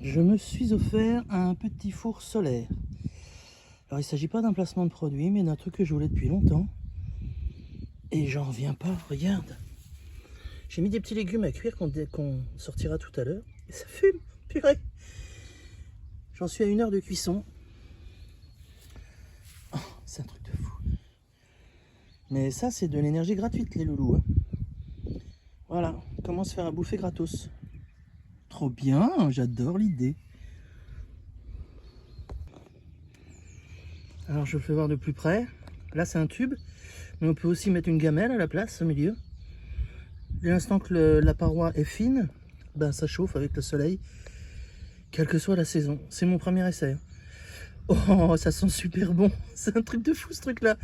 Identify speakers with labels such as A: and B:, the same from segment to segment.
A: je me suis offert un petit four solaire. Alors il ne s'agit pas d'un placement de produit, mais d'un truc que je voulais depuis longtemps. Et j'en reviens pas, regarde. J'ai mis des petits légumes à cuire qu'on sortira tout à l'heure. Et ça fume, purée. J'en suis à 1 heure de cuisson. Oh, c'est un truc de fou. Mais ça, c'est de l'énergie gratuite, les loulous. Hein. Voilà, comment se faire à bouffer gratos. Trop bien, j'adore l'idée. Alors je le fais voir de plus près. Là c'est un tube, mais on peut aussi mettre une gamelle à la place au milieu. Dès l'instant que la paroi est fine, ben ça chauffe avec le soleil, quelle que soit la saison. C'est mon premier essai. Oh, ça sent super bon. C'est un truc de fou ce truc là.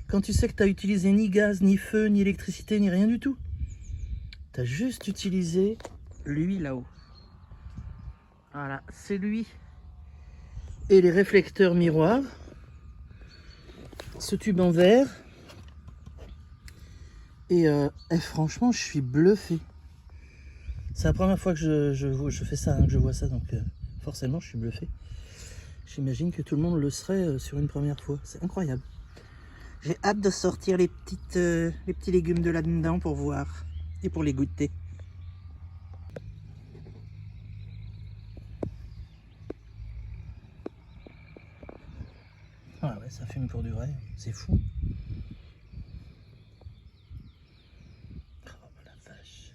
A: Quand tu sais que tu n'as utilisé ni gaz, ni feu, ni électricité, ni rien du tout. Tu as juste utilisé lui là-haut. Voilà, c'est lui. Et les réflecteurs miroirs. Ce tube en verre. Et franchement, je suis bluffé. C'est la première fois que je fais ça, hein, que je vois ça, donc forcément, je suis bluffé. J'imagine que tout le monde le serait sur une première fois. C'est incroyable. J'ai hâte de sortir les petits légumes de là-dedans pour voir et pour les goûter. Ah ouais, ça fume pour du vrai, c'est fou. Oh la vache,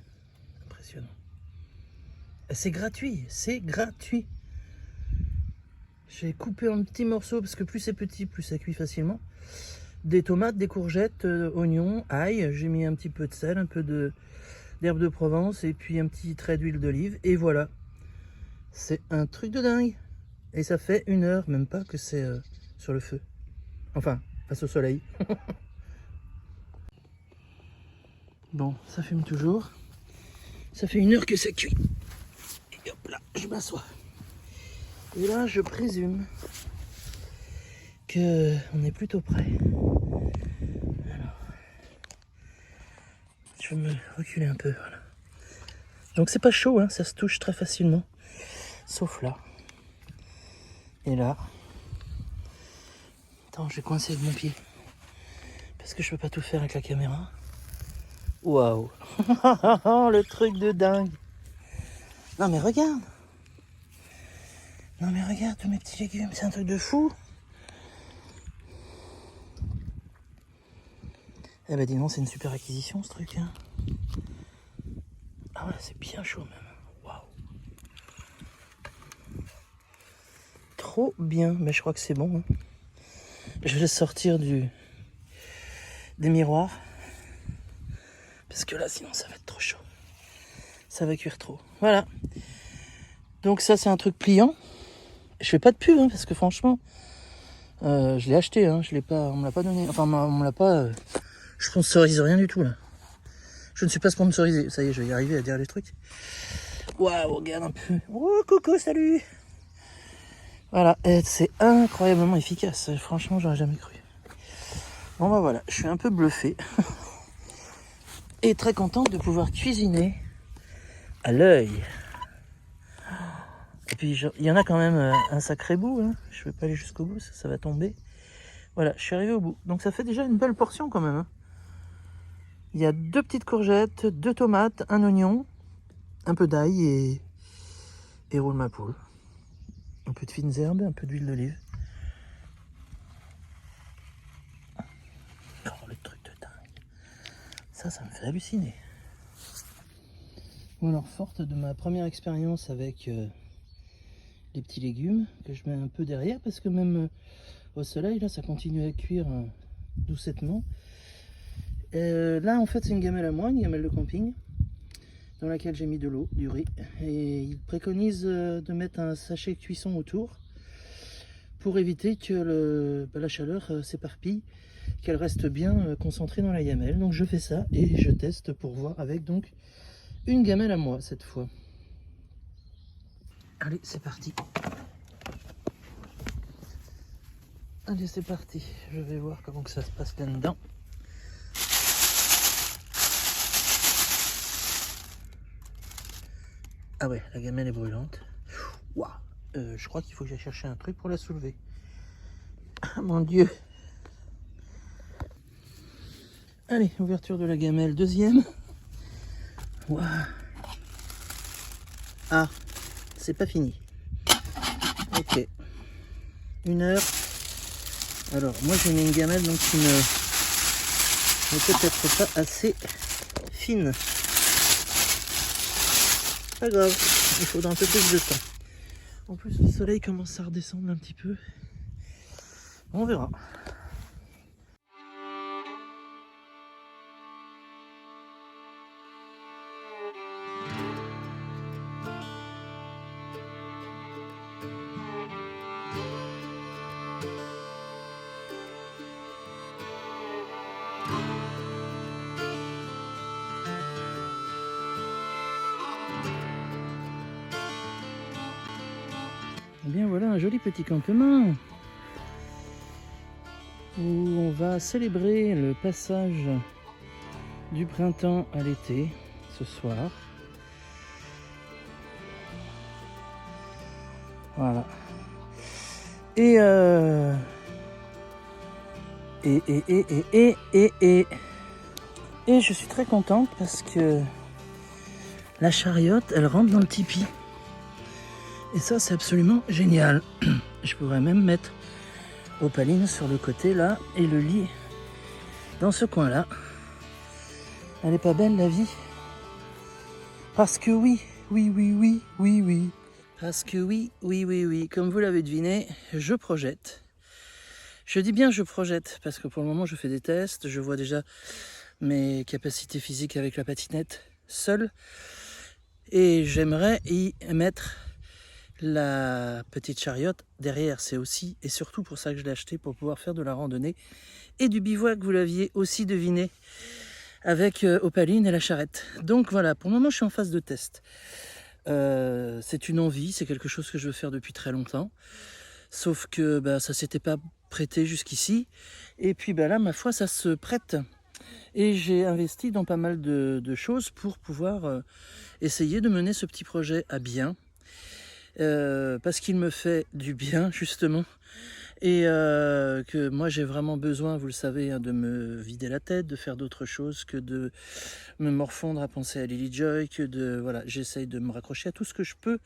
A: impressionnant. C'est gratuit, c'est gratuit. J'ai coupé en petits morceaux parce que plus c'est petit, plus ça cuit facilement. Des tomates, des courgettes, oignons, ail. J'ai mis un petit peu de sel, un peu d'herbe de Provence et puis un petit trait d'huile d'olive. Et voilà, c'est un truc de dingue. Et ça fait 1 heure, même pas, que c'est sur le feu. Enfin, face au soleil. Bon, ça fume toujours. Ça fait 1 heure que ça cuit. Et hop là, je m'assois. Et là, je présume que on est plutôt prêt. Alors, je vais me reculer un peu, voilà. Donc c'est pas chaud, hein, ça se touche très facilement. Sauf là. Et là. Attends, j'ai coincé avec mon pied. Parce que je peux pas tout faire avec la caméra. Waouh. Le truc de dingue. Non mais regarde. Non mais regarde tous mes petits légumes, c'est un truc de fou. Eh ben dis donc, c'est une super acquisition ce truc. Hein. Ah ouais, c'est bien chaud même. Waouh. Trop bien, mais je crois que c'est bon. Hein. Je vais sortir des miroirs. Parce que là, sinon, ça va être trop chaud. Ça va cuire trop. Voilà. Donc ça, c'est un truc pliant. Je fais pas de pub, hein, parce que franchement, je l'ai acheté. Hein, je l'ai pas, on me l'a pas donné. Enfin, on me l'a pas... je sponsorise rien du tout, là. Je ne suis pas sponsorisé. Ça y est, je vais y arriver à dire les trucs. Waouh, regarde un peu. Oh, coucou, salut. Voilà, c'est incroyablement efficace. Franchement, j'aurais jamais cru. Bon, bah voilà, je suis un peu bluffé. Et très contente de pouvoir cuisiner à l'œil. Et puis il y en a quand même un sacré bout, hein. Je vais pas aller jusqu'au bout, ça va tomber. Voilà, je suis arrivé au bout. Donc ça fait déjà une belle portion quand même. Hein. Il y a 2 petites courgettes, 2 tomates, un oignon, un peu d'ail et roule ma poule. Un peu de fines herbes, un peu d'huile d'olive. Oh, le truc de dingue. Ça me fait halluciner. Bon alors, forte de ma première expérience avec les petits légumes, que je mets un peu derrière, parce que même au soleil, là, ça continue à cuire doucettement. Là, en fait, c'est une gamelle à moi, une gamelle de camping, dans laquelle j'ai mis de l'eau, du riz. Et il préconise de mettre un sachet cuisson autour, pour éviter que la chaleur s'éparpille, qu'elle reste bien concentrée dans la gamelle. Donc je fais ça et je teste pour voir avec donc une gamelle à moi cette fois. Allez, c'est parti. Allez, c'est parti. Je vais voir comment que ça se passe là-dedans. Ah ouais, la gamelle est brûlante. Waouh. Je crois qu'il faut que j'aille chercher un truc pour la soulever. Ah, mon Dieu. Allez, ouverture de la gamelle, deuxième. Waouh. Ah, c'est pas fini. Ok. 1 heure. Alors, moi j'ai mis une gamelle donc qui ne peut-être pas assez fine. Pas grave, il faudra un peu plus de temps. En plus, le soleil commence à redescendre un petit peu. On verra. Eh bien voilà un joli petit campement où on va célébrer le passage du printemps à l'été ce soir. Voilà. Et je suis très contente parce que la chariote, elle rentre dans le tipi. Et ça, c'est absolument génial. Je pourrais même mettre Opaline sur le côté là et le lit dans ce coin-là. Elle est pas belle la vie? Parce que oui. Parce que oui. Comme vous l'avez deviné, je projette. Je dis bien je projette parce que pour le moment je fais des tests. Je vois déjà mes capacités physiques avec la patinette seule. Et j'aimerais y mettre la petite chariote derrière. C'est aussi et surtout pour ça que je l'ai acheté, pour pouvoir faire de la randonnée et du bivouac, vous l'aviez aussi deviné, avec Opaline et la charrette. Donc voilà, pour le moment je suis en phase de test. C'est une envie, c'est quelque chose que je veux faire depuis très longtemps. Sauf que ça s'était pas prêté jusqu'ici. Et puis là, ma foi, ça se prête. Et j'ai investi dans pas mal de choses pour pouvoir essayer de mener ce petit projet à bien. Parce qu'il me fait du bien, justement. Et que moi j'ai vraiment besoin, vous le savez, de me vider la tête, de faire d'autres choses que de me morfondre à penser à Lily Joy, que voilà, j'essaye de me raccrocher à tout ce que je peux,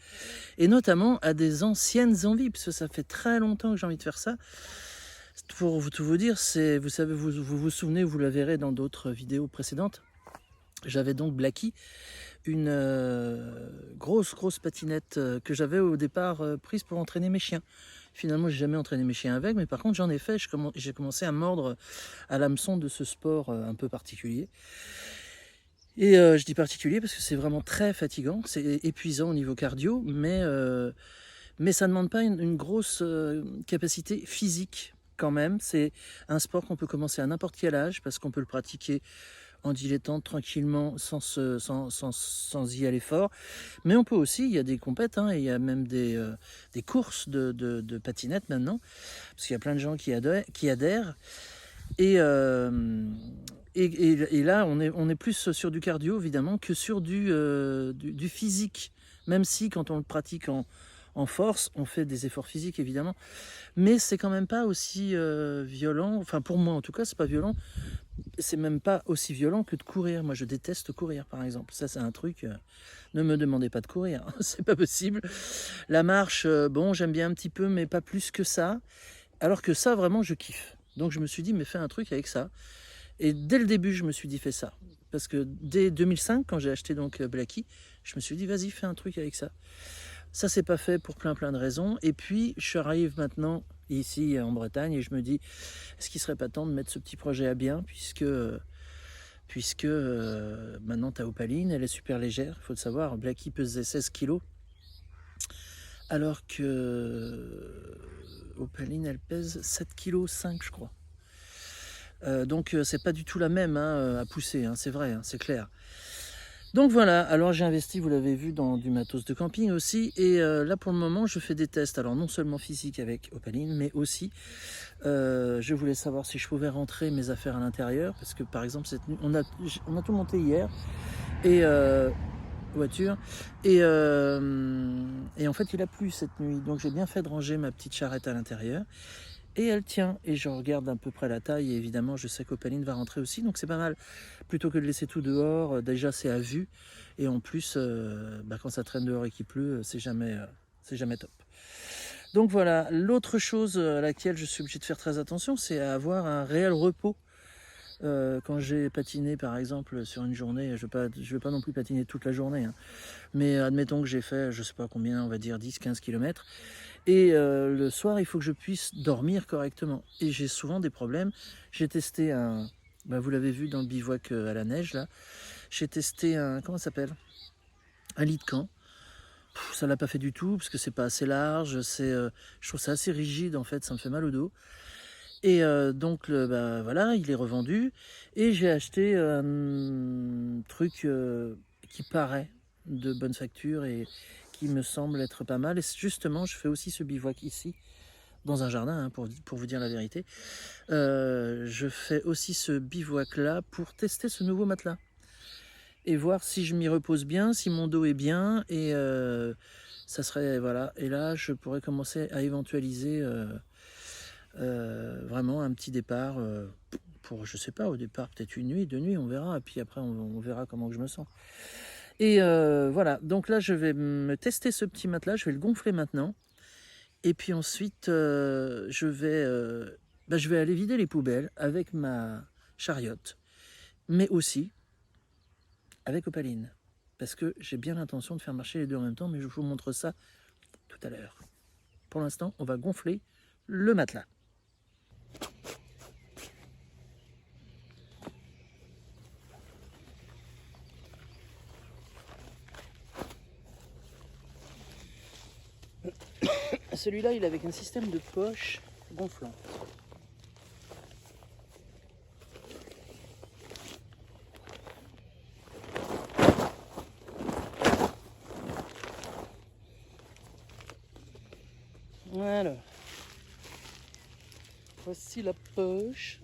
A: et notamment à des anciennes envies, parce que ça fait très longtemps que j'ai envie de faire ça. Pour tout vous dire, vous savez, vous souvenez, vous la verrez dans d'autres vidéos précédentes, j'avais donc Blacky, une grosse patinette que j'avais au départ prise pour entraîner mes chiens. Finalement, j'ai jamais entraîné mes chiens avec, mais par contre, j'en ai fait. J'ai commencé à mordre à l'hameçon de ce sport un peu particulier. Et je dis particulier parce que c'est vraiment très fatigant, c'est épuisant au niveau cardio, mais ça ne demande pas une grosse capacité physique quand même. C'est un sport qu'on peut commencer à n'importe quel âge parce qu'on peut le pratiquer en dilettante tranquillement sans y aller fort, mais on peut aussi, il y a des compètes, il y a même des courses de patinettes maintenant, parce qu'il y a plein de gens qui adhèrent, et là on est plus sur du cardio évidemment que sur du physique, même si quand on le pratique en force, on fait des efforts physiques évidemment, mais c'est quand même pas aussi violent, enfin pour moi en tout cas c'est pas violent. C'est même pas aussi violent que de courir. Moi, je déteste courir, par exemple. Ça, c'est un truc... ne me demandez pas de courir, c'est pas possible. La marche, bon, j'aime bien un petit peu, mais pas plus que ça. Alors que ça, vraiment, je kiffe. Donc, je me suis dit, mais fais un truc avec ça. Et dès le début, je me suis dit, fais ça. Parce que dès 2005, quand j'ai acheté donc Blacky, je me suis dit, vas-y, fais un truc avec ça. Ça, c'est pas fait pour plein de raisons. Et puis, je arrive maintenant ici en Bretagne et je me dis, est-ce qu'il serait pas temps de mettre ce petit projet à bien, puisque maintenant tu as Opaline, elle est super légère, il faut le savoir. Blacky pesait 16 kg, alors que Opaline elle pèse 7,5 kg, je crois. Donc c'est pas du tout la même à pousser, c'est vrai, c'est clair. Donc voilà, alors j'ai investi, vous l'avez vu, dans du matos de camping aussi, et là pour le moment je fais des tests, alors non seulement physiques avec Opaline, mais aussi je voulais savoir si je pouvais rentrer mes affaires à l'intérieur, parce que par exemple cette nuit, on a tout monté hier, et voiture. Et en fait, il a plu cette nuit. Donc j'ai bien fait de ranger ma petite charrette à l'intérieur. Et elle tient. Et je regarde à peu près la taille. Et évidemment, je sais qu'Opaline va rentrer aussi. Donc c'est pas mal. Plutôt que de laisser tout dehors, déjà c'est à vue. Et en plus, quand ça traîne dehors et qu'il pleut, c'est jamais top. Donc voilà, l'autre chose à laquelle je suis obligé de faire très attention, c'est à avoir un réel repos. Quand j'ai patiné par exemple sur une journée, je vais pas non plus patiner toute la journée, hein, mais admettons que j'ai fait, je sais pas combien, on va dire 10-15 km, et le soir il faut que je puisse dormir correctement. Et j'ai souvent des problèmes. J'ai testé vous l'avez vu dans le bivouac à la neige là, j'ai testé comment ça s'appelle, un lit de camp. Ça l'a pas fait du tout parce que c'est pas assez large, je trouve ça assez rigide en fait, ça me fait mal au dos. Et donc voilà, il est revendu et j'ai acheté un truc qui paraît de bonne facture et qui me semble être pas mal. Et justement, je fais aussi ce bivouac ici, dans un jardin, hein, pour vous dire la vérité. Je fais aussi ce bivouac là pour tester ce nouveau matelas et voir si je m'y repose bien, si mon dos est bien, et ça serait, voilà, et là je pourrais commencer à éventualiser vraiment un petit départ pour, je sais pas, au départ peut-être une nuit, 2 nuits, on verra, et puis après on verra comment je me sens. Et voilà, donc là je vais me tester ce petit matelas, je vais le gonfler maintenant, et puis ensuite je vais aller vider les poubelles avec ma chariote, mais aussi avec Opaline, parce que j'ai bien l'intention de faire marcher les deux en même temps, mais je vous montre ça tout à l'heure. Pour l'instant, on va gonfler le matelas. Celui-là, il est avec un système de poche gonflant. Voilà. Voici la poche.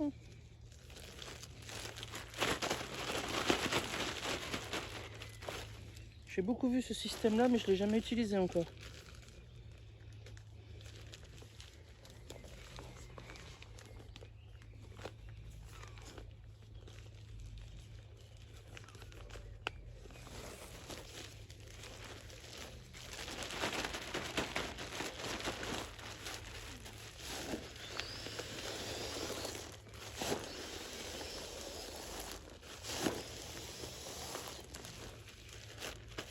A: J'ai beaucoup vu ce système-là, mais je ne l'ai jamais utilisé encore.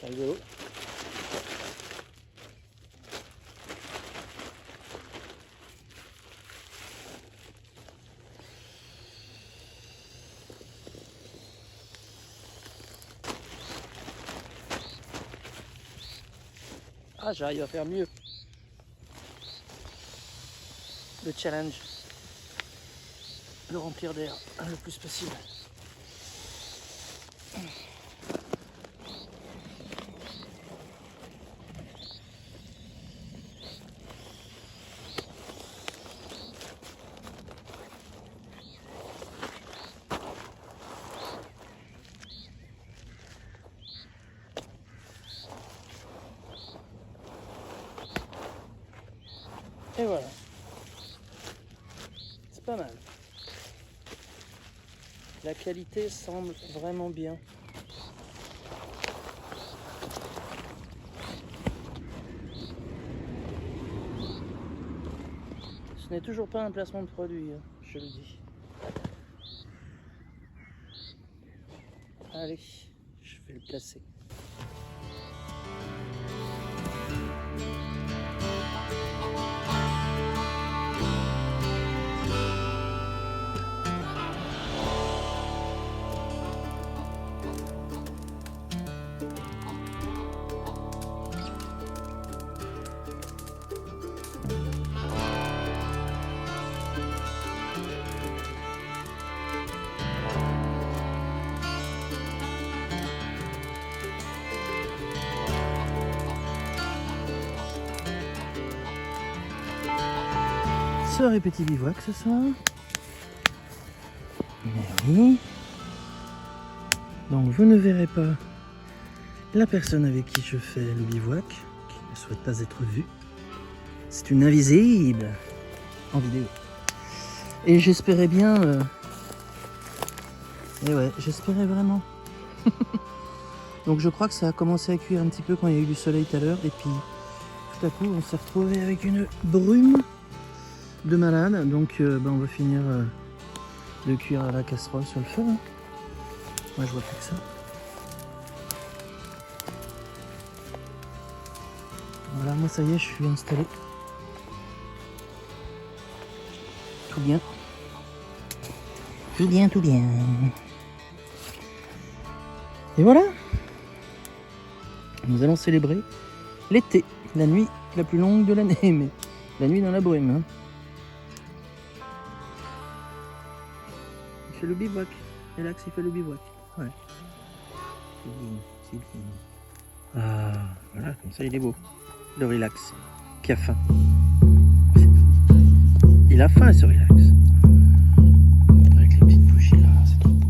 A: C'est rigolo. Ah, j'arrive à faire mieux. Le challenge. Le remplir d'air le plus possible. Et voilà. C'est pas mal. La qualité semble vraiment bien. Ce n'est toujours pas un placement de produit, hein, je le dis. Allez, je vais le placer. Soirée petit bivouac ce soir. Mais oui. Donc vous ne verrez pas La personne avec qui je fais le bivouac, qui ne souhaite pas être vue, c'est une invisible en vidéo. Et j'espérais bien... Et ouais, j'espérais vraiment. Donc je crois que ça a commencé à cuire un petit peu quand il y a eu du soleil tout à l'heure. Et puis tout à coup on s'est retrouvé avec une brume de malade. Donc on va finir de cuire à la casserole sur le feu. Hein. Moi je vois plus que ça. Voilà, moi ça y est, je suis installé. Tout bien. Tout bien, tout bien. Et voilà. Nous allons célébrer l'été, la nuit la plus longue de l'année, mais la nuit dans la brume. Hein. Il fait le bivouac. Relax, il fait le bivouac. Ouais. C'est bien, c'est bien. Ah, voilà, comme ça il est beau. Le relax. Qui a faim. Il a faim ce relax. Avec les petites bougies là, c'est trop beau.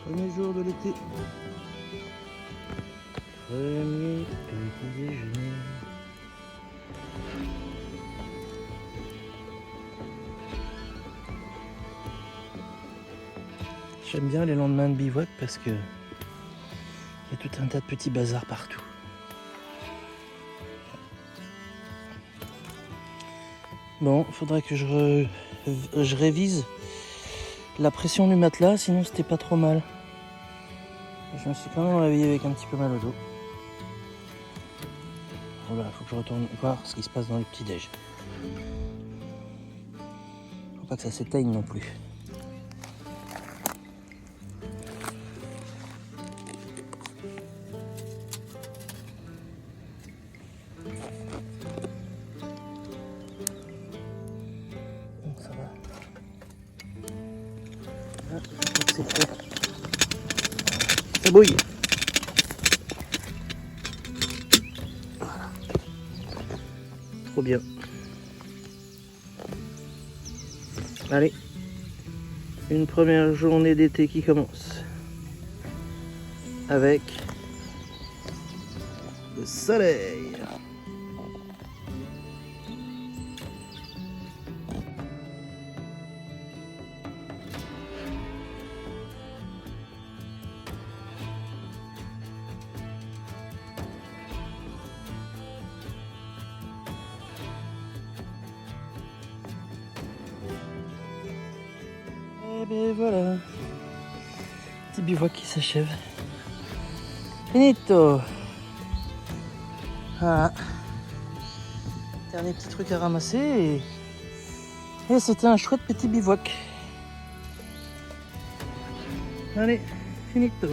A: Premier jour de l'été. Premier petit déjeuner. J'aime bien les lendemains de bivouac parce que il y a tout un tas de petits bazars partout. Bon, il faudrait que je révise la pression du matelas, sinon c'était pas trop mal. Je me suis quand même réveillé avec un petit peu mal au dos. Voilà, il faut que je retourne voir ce qui se passe dans le petit-déj. Faut pas que ça s'éteigne non plus. Bon, ça va. Ah, je crois que c'est fait. Ça bouille. Voilà. Trop bien. Allez, une première journée d'été qui commence avec le soleil. Et bien voilà, petit bivouac qui s'achève. Finito. Voilà. Dernier petit truc à ramasser et c'était un chouette petit bivouac. Allez, finito.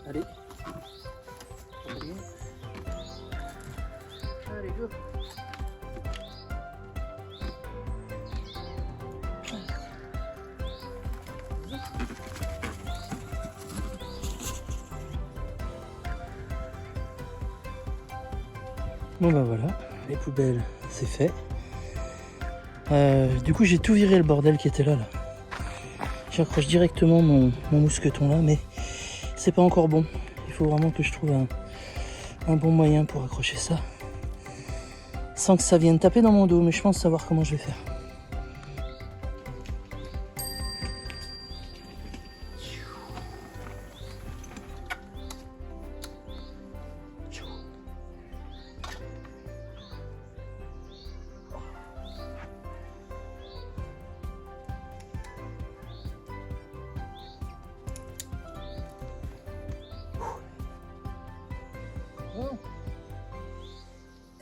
A: Allez. Allez, go. Bon bah voilà, les poubelles c'est fait. Du coup j'ai tout viré le bordel qui était là. J'accroche directement mon mousqueton là, mais c'est pas encore bon. Il faut vraiment que je trouve un bon moyen pour accrocher ça. Sans que ça vienne taper dans mon dos, mais je pense savoir comment je vais faire.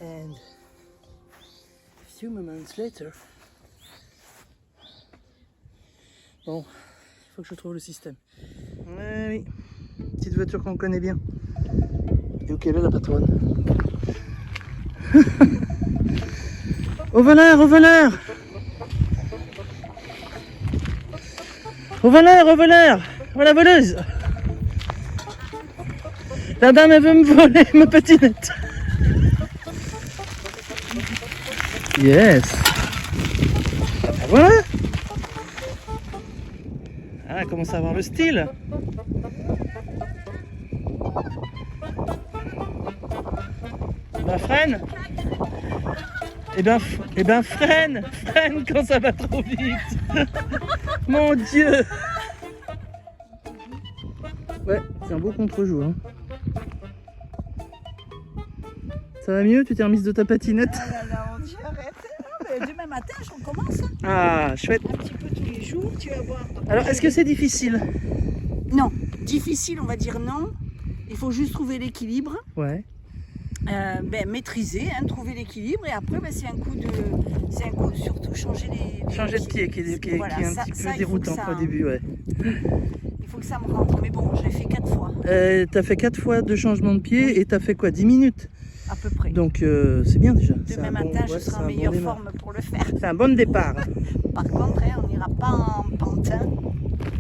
A: And a few moments later. Bon, il faut que je trouve le système. Ouais, oui, petite voiture qu'on connaît bien. Et ok, là la patronne. Au voleur, au voleur! Au voleur, au voleur! Oh la voleuse! La dame elle veut me voler ma patinette. Yes. Ah, voilà. Ah, elle commence à avoir le style. Bah freine. Eh ben freine quand ça va trop vite. Mon Dieu. Ouais, c'est un beau contre-jour. Hein. Ça va mieux? Tu t'es remise de ta patinette?
B: Ah là là, on dit arrête. Mais demain matin, j'en commence.
A: Ah, chouette.
B: Un petit peu tous les jours, tu vas voir.
A: Alors, est-ce que c'est difficile?
B: Non, difficile, on va dire non. Il faut juste trouver l'équilibre.
A: Ouais.
B: Maîtriser, hein, trouver l'équilibre. Et après, c'est un coup de. C'est un coup surtout changer les
A: Changer de pied qui est
B: voilà,
A: un petit peu déroutant au début, ouais.
B: Il faut que ça me rentre. Mais bon, je l'ai fait 4 fois.
A: T'as fait 4 fois de changement de pied et t'as fait quoi? 10 minutes?
B: À peu près.
A: Donc c'est bien déjà.
B: Demain matin, je serai en meilleure forme pour le faire.
A: C'est un bon départ.
B: Par contre, hein, on n'ira pas en pantin.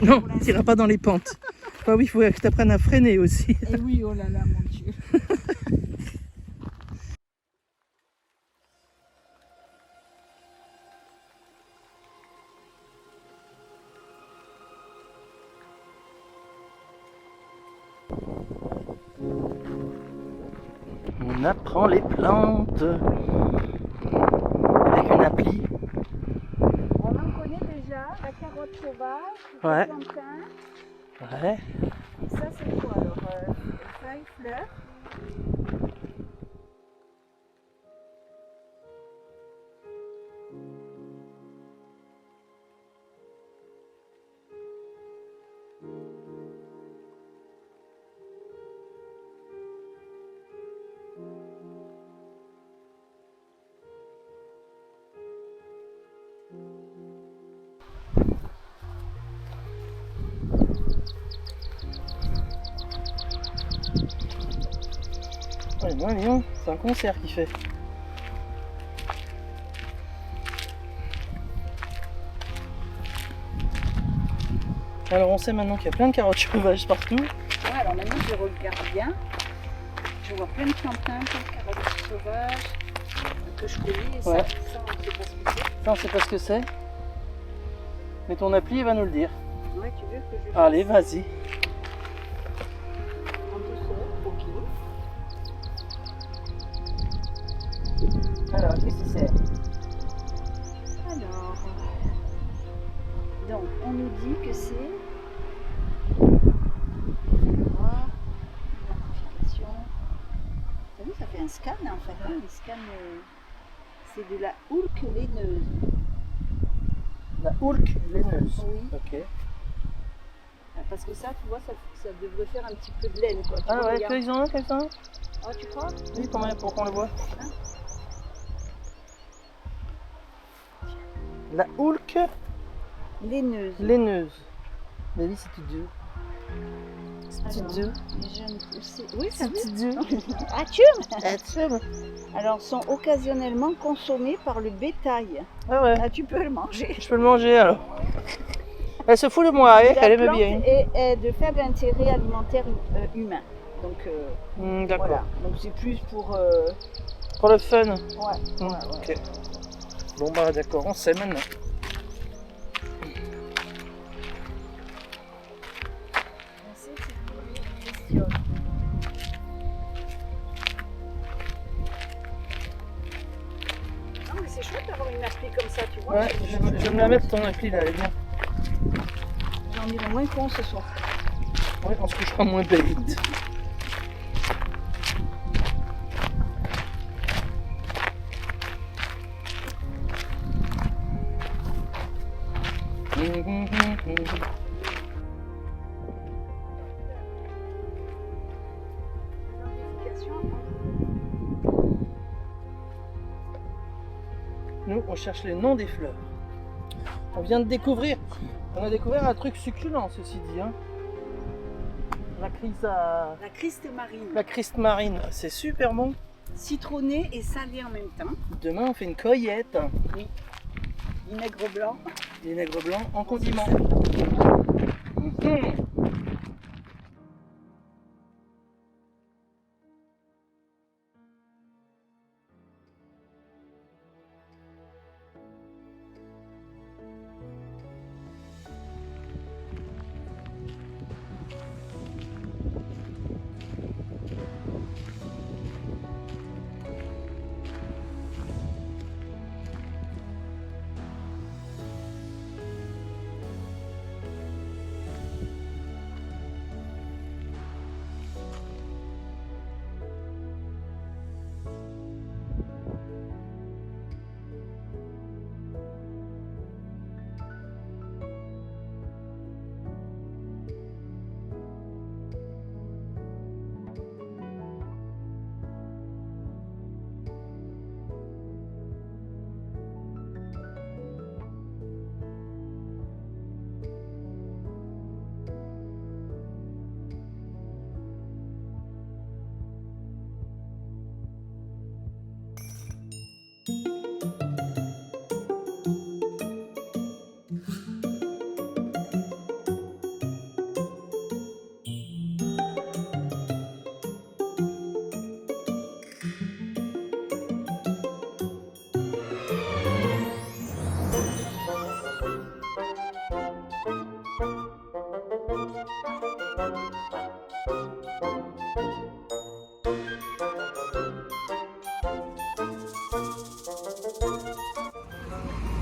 A: Non, tu n'iras pas dans les pentes. Bah oui, il faut que tu apprennes à freiner aussi.
B: Et oui, oh là là, mon Dieu.
A: On apprend les plantes avec une appli.
B: On en connaît déjà, la carotte sauvage,
A: Ouais.
B: le plantain.
A: Ouais.
B: Et ça, c'est quoi alors? Feuilles, fleurs.
A: Ouais, moi, Lyon, c'est un concert qu'il fait. Alors on sait maintenant qu'il y a plein de carottes sauvages partout.
B: Ouais, alors maintenant je regarde bien. Je vois plein de plantains, plein de carottes sauvages que je connais. Et
A: Ouais.
B: ça, on sait pas ce que c'est.
A: Ça on sait pas ce que c'est. Mais ton appli il va nous le dire.
B: Ouais, tu veux que je
A: Allez, vas-y.
B: en douceur, ok.
A: Alors, qu'est-ce que c'est?
B: Alors, donc on nous dit que c'est identification. T'as vu, ça fait un scan en fait. Hein, il scanne, c'est de la houlque laineuse.
A: La houlque laineuse.
B: Oui.
A: Ok.
B: Parce que ça, tu vois, ça devrait faire un petit peu de laine. Quoi. Tu
A: Ah ouais,
B: regardes.
A: qu'ils ont un, quelqu'un?
B: Ah, tu crois?
A: Oui, pour qu'on le voit.
B: Hein?
A: La houlque
B: Laineuse.
A: laineuse. Mais oui, c'est dur. C'est
B: Alors,
A: dur.
B: les jeunes poussées. Oui, ça
A: C'est dur.
B: Ah, tchum!
A: Ah,
B: Alors, sont occasionnellement consommés par le bétail.
A: ah ouais,
B: Ah, tu peux le manger.
A: je peux le manger alors. Elle se fout de moi, hein,
B: La
A: elle aime
B: plante
A: bien.
B: est de faible intérêt alimentaire humain. Donc,
A: D'accord.
B: voilà. Donc, c'est plus pour.
A: Pour le fun.
B: Ouais.
A: Ok. Bon bah d'accord, on sait maintenant.
B: comme ça, tu vois.
A: Ouais, je vais me la mettre ton appli là, elle est bien.
B: J'en ai le moins con ce soir.
A: Ouais, on se couchera moins bête. Nous, on cherche les noms des fleurs. On vient de découvrir. On a découvert un truc succulent, ceci dit. Hein.
B: La Christ marine.
A: La Christ marine, c'est super bon.
B: Citronné et salé en même temps.
A: Demain, on fait une cueillette.
B: Oui. Vinaigre blanc.
A: Vinaigre blanc en condiment.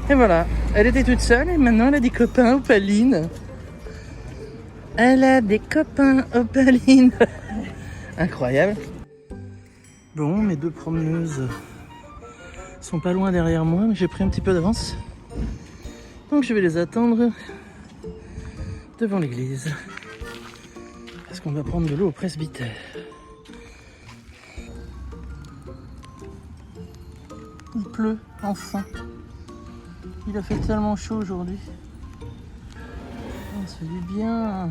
A: Et voilà, elle était toute seule et maintenant elle a des copains Opaline. Elle a des copains Opaline. Incroyable. Bon, mes deux promeneuses sont pas loin derrière moi, mais j'ai pris un petit peu d'avance. Donc je vais les attendre devant l'église. Parce qu'on va prendre de l'eau au presbytère. Il pleut, enfin. Il a fait tellement chaud aujourd'hui. Oh, ça fait du bien.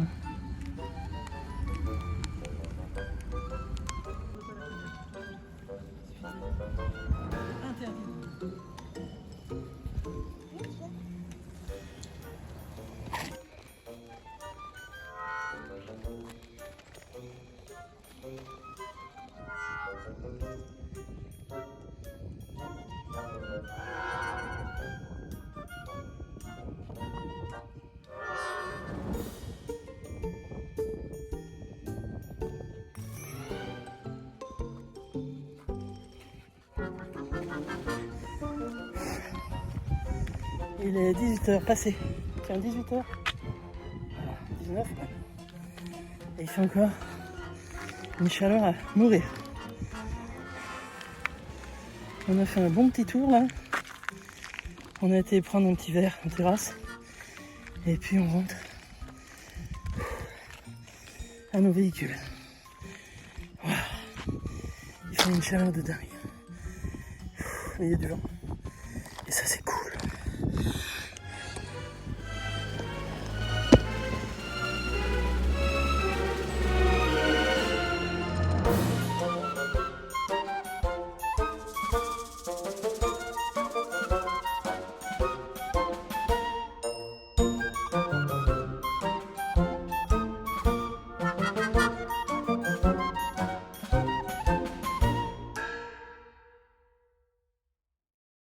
A: Il est 18h passé. Tiens, 18h. 19. Et il fait encore une chaleur à mourir. On a fait un bon petit tour là. On a été prendre un petit verre en terrasse. Et puis on rentre à nos véhicules. Wow. Il fait une chaleur de dingue. Mais il y a du vent.